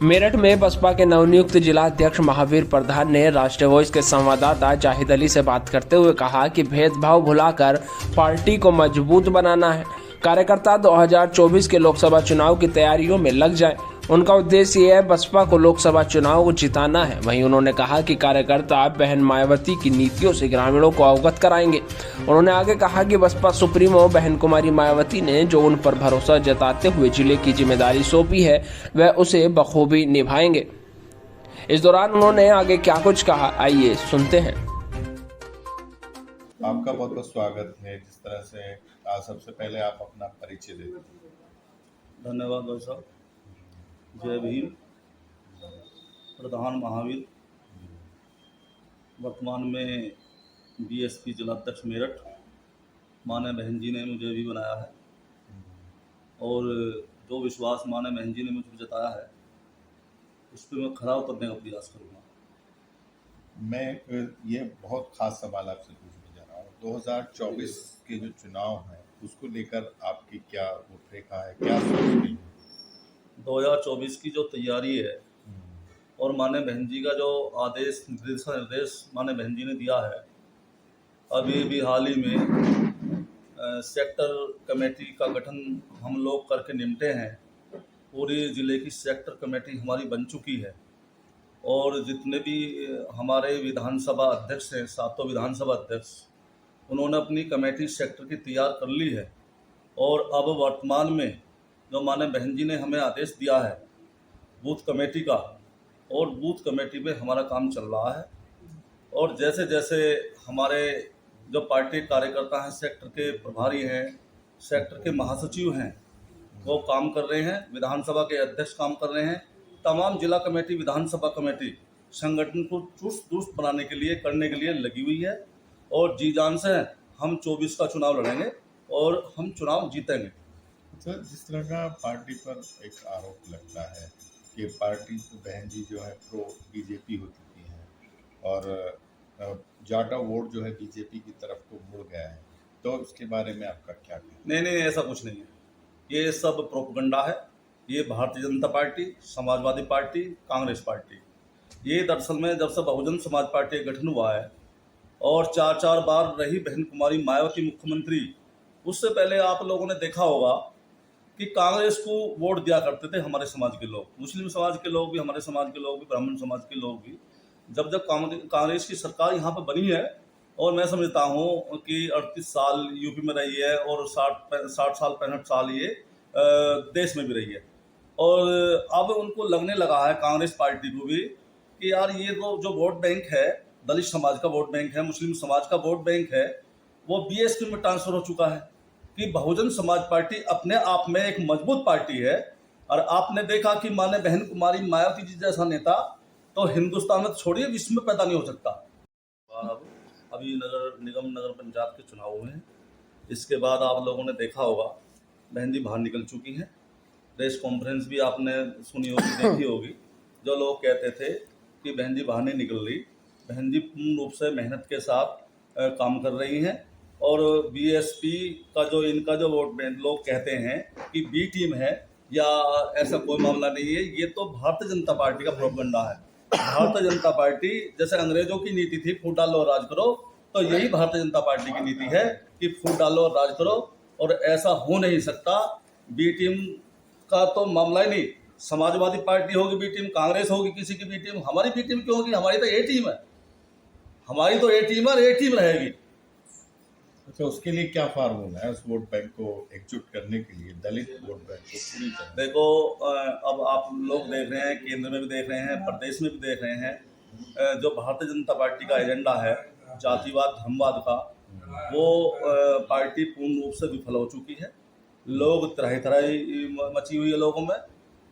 मेरठ में बसपा के नवनियुक्त जिला अध्यक्ष महावीर प्रधान ने राष्ट्रीय वॉइस के संवाददाता जाहिद अली से बात करते हुए कहा कि भेदभाव भुलाकर पार्टी को मजबूत बनाना है। कार्यकर्ता 2024 के लोकसभा चुनाव की तैयारियों में लग जाएं। उनका उद्देश्य ये है बसपा को लोकसभा चुनाव को जिताना है। वहीं उन्होंने कहा कि कार्यकर्ता बहन मायावती की नीतियों से ग्रामीणों को अवगत कराएंगे। उन्होंने आगे कहा कि बसपा सुप्रीमो बहन कुमारी मायावती ने जो उन पर भरोसा जताते हुए जिले की जिम्मेदारी सौंपी है वह उसे बखूबी निभाएंगे। इस दौरान उन्होंने आगे क्या कुछ कहा, आइए सुनते हैं। आपका बहुत बहुत स्वागत है। जिस तरह से सबसे पहले आप अपना परिचय दे दीजिए। धन्यवाद भाई साहब। जय भीम। प्रधान महावीर, वर्तमान में बीएसपी जिला अध्यक्ष मेरठ। माने बहन जी ने मुझे भी बनाया है और जो विश्वास माने बहन जी ने मुझ पर जताया है उस पर मैं खरा उतरने का प्रयास करूँगा। मैं ये बहुत खास सवाल आपसे पूछने जा रहा हूँ। 2024 के जो चुनाव हैं उसको लेकर आपकी क्या रूपरेखा है, क्या सोचते हैं? 2024 की जो तैयारी है और माने बहन जी का जो आदेश निर्देश माने बहन जी ने दिया है, अभी भी हाल ही में सेक्टर कमेटी का गठन हम लोग करके निपटे हैं। पूरी ज़िले की सेक्टर कमेटी हमारी बन चुकी है और जितने भी हमारे विधानसभा अध्यक्ष हैं, सातों विधानसभा अध्यक्ष, उन्होंने अपनी कमेटी सेक्टर की तैयार कर ली है। और अब वर्तमान में जो माने बहन जी ने हमें आदेश दिया है बूथ कमेटी का, और बूथ कमेटी पे हमारा काम चल रहा है। और जैसे जैसे हमारे जो पार्टी कार्यकर्ता हैं, सेक्टर के प्रभारी हैं, सेक्टर के महासचिव हैं, वो काम कर रहे हैं, विधानसभा के अध्यक्ष काम कर रहे हैं, तमाम जिला कमेटी, विधानसभा कमेटी संगठन को चुस्त दुरुस्त बनाने के लिए, करने के लिए लगी हुई है। और जी जान से हम 24 का चुनाव लड़ेंगे और हम चुनाव जीतेंगे। सर, जिस तरह का पार्टी पर एक आरोप लगता है कि पार्टी बहन जी जो है प्रो बीजेपी हो चुकी है और जाटा वोट जो है बीजेपी की तरफ को मुड़ गया है, तो उसके बारे में आपका क्या कहना है? नहीं, ऐसा कुछ नहीं है। ये सब प्रोपगंडा है। ये Bharatiya Janata party, Samajwadi party, Congress party, ये दरअसल में जब से बहुजन समाज पार्टी का गठन हुआ है और 4 बार रही बहन कुमारी मायावती मुख्यमंत्री, उससे पहले आप लोगों ने देखा होगा कि कांग्रेस को वोट दिया करते थे हमारे समाज के लोग, मुस्लिम समाज के लोग भी, हमारे समाज के लोग भी, ब्राह्मण समाज के लोग भी। जब जब कांग्रेस की सरकार यहाँ पर बनी है, और मैं समझता हूँ कि 38 साल यूपी में रही है और 60 साल 65 साल ये देश में भी रही है, और अब उनको लगने लगा है कांग्रेस पार्टी को भी कि यार ये जो वोट बैंक है, दलित समाज का वोट बैंक है, मुस्लिम समाज का वोट बैंक है, वो बीएसपी में ट्रांसफर हो चुका है। कि बहुजन समाज पार्टी अपने आप में एक मजबूत पार्टी है। और आपने देखा कि माने बहन कुमारी मायावती जी जैसा नेता तो हिंदुस्तान में छोड़िए विश्व में पैदा नहीं हो सकता। अभी नगर निगम, नगर पंचायत के चुनाव हुए हैं। इसके बाद आप लोगों ने देखा होगा बहन जी बाहर निकल चुकी हैं। प्रेस कॉन्फ्रेंस भी आपने सुनी होगी, देखी होगी। जो लोग कहते थे कि बहन जी बाहर नहीं निकल रही, बहन जी पूर्ण रूप से मेहनत के साथ काम कर रही हैं। और बीएसपी का जो इनका जो वोट बैंक लोग कहते हैं कि बी टीम है या ऐसा कोई मामला नहीं है, ये तो भारतीय जनता पार्टी का प्रोपगंडा है। भारतीय जनता पार्टी जैसे अंग्रेजों की नीति थी फूट डालो और राज करो, तो यही भारतीय जनता पार्टी की नीति है कि फूट डालो और राज करो। और ऐसा हो नहीं सकता। बी टीम का तो मामला ही नहीं। समाजवादी पार्टी होगी बी टीम, कांग्रेस होगी किसी की बी टीम, हमारी बी टीम क्यों होगी? हमारी तो ए टीम है, हमारी तो ए टीम है और ए टीम रहेगी। तो उसके लिए क्या फार्मूला है उस वोट बैंक को एकजुट करने के लिए, दलित वोट बैंक को पूरी तरह? देखो, अब आप लोग देख रहे हैं, केंद्र में भी देख रहे हैं, प्रदेश में भी देख रहे हैं, जो भारतीय जनता पार्टी का एजेंडा है जातिवाद धर्मवाद का, वो पार्टी पूर्ण रूप से विफल हो चुकी है। लोग त्राही मची हुई है, लोगों में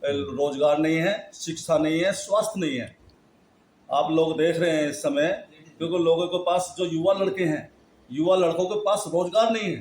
रोजगार नहीं है, शिक्षा नहीं है, स्वास्थ्य नहीं है। आप लोग देख रहे हैं इस समय, क्योंकि लोगों के पास जो युवा लड़के हैं, युवा लड़कों के पास रोजगार नहीं है।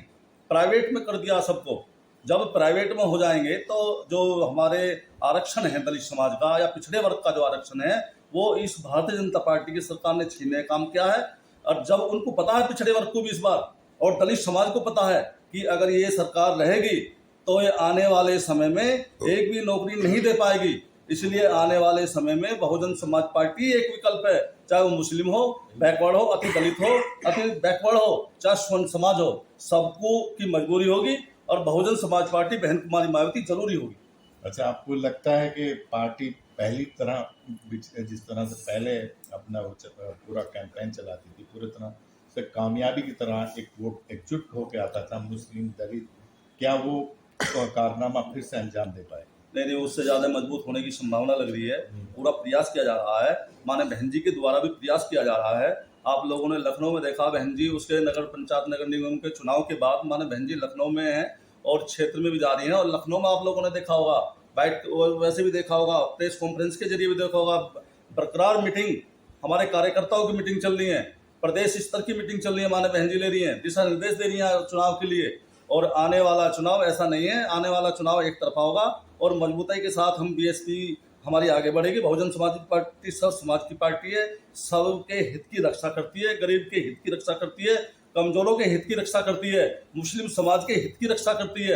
प्राइवेट में कर दिया सबको। जब प्राइवेट में हो जाएंगे तो जो हमारे आरक्षण है दलित समाज का या पिछड़े वर्ग का जो आरक्षण है, वो इस भारतीय जनता पार्टी की सरकार ने छीनने का काम किया है। और जब उनको पता है, पिछड़े वर्ग को भी इस बार और दलित समाज को पता है कि अगर ये सरकार रहेगी तो ये आने वाले समय में एक भी नौकरी नहीं दे पाएगी। इसलिए आने वाले समय में बहुजन समाज पार्टी एक विकल्प है, चाहे वो मुस्लिम हो, बैकवर्ड हो, अति दलित हो, अति बैकवर्ड हो, चाहे स्वर्ण समाज हो, सबको की मजबूरी होगी और बहुजन समाज पार्टी बहन कुमारी मायावती जरूरी होगी। अच्छा, आपको लगता है कि पार्टी पहली तरह जिस तरह से पहले अपना पूरा कैंपेन चलाती थी, पूरी तरह से कामयाबी की तरह एक वोट एकजुट होकर आता था मुस्लिम दलित, क्या वो कारनामा फिर से अंजाम दे पाए? नहीं, उससे ज़्यादा मजबूत होने की संभावना लग रही है। पूरा प्रयास किया जा रहा है, माने बहन जी के द्वारा भी प्रयास किया जा रहा है। आप लोगों ने लखनऊ में देखा, बहन जी उसके नगर पंचायत नगर निगम के चुनाव के बाद माने बहन जी लखनऊ में हैं और क्षेत्र में भी जा रही हैं। और लखनऊ में आप लोगों ने देखा होगा, वैसे भी देखा होगा, प्रेस कॉन्फ्रेंस के जरिए भी देखा होगा, बरकरार मीटिंग, हमारे कार्यकर्ताओं की मीटिंग चल रही है, प्रदेश स्तर की मीटिंग चल रही है, माने बहन जी ले रही हैं, दिशा निर्देश दे रही हैं चुनाव के लिए। और आने वाला चुनाव ऐसा नहीं है, आने वाला चुनाव एक तरफा होगा और मजबूती के साथ हम बीएसपी हमारी आगे बढ़ेगी। बहुजन समाज पार्टी सब समाज की पार्टी है, सबके हित की रक्षा करती है, गरीब के हित की रक्षा करती है, कमजोरों के हित की रक्षा करती है, मुस्लिम समाज के हित की रक्षा करती है।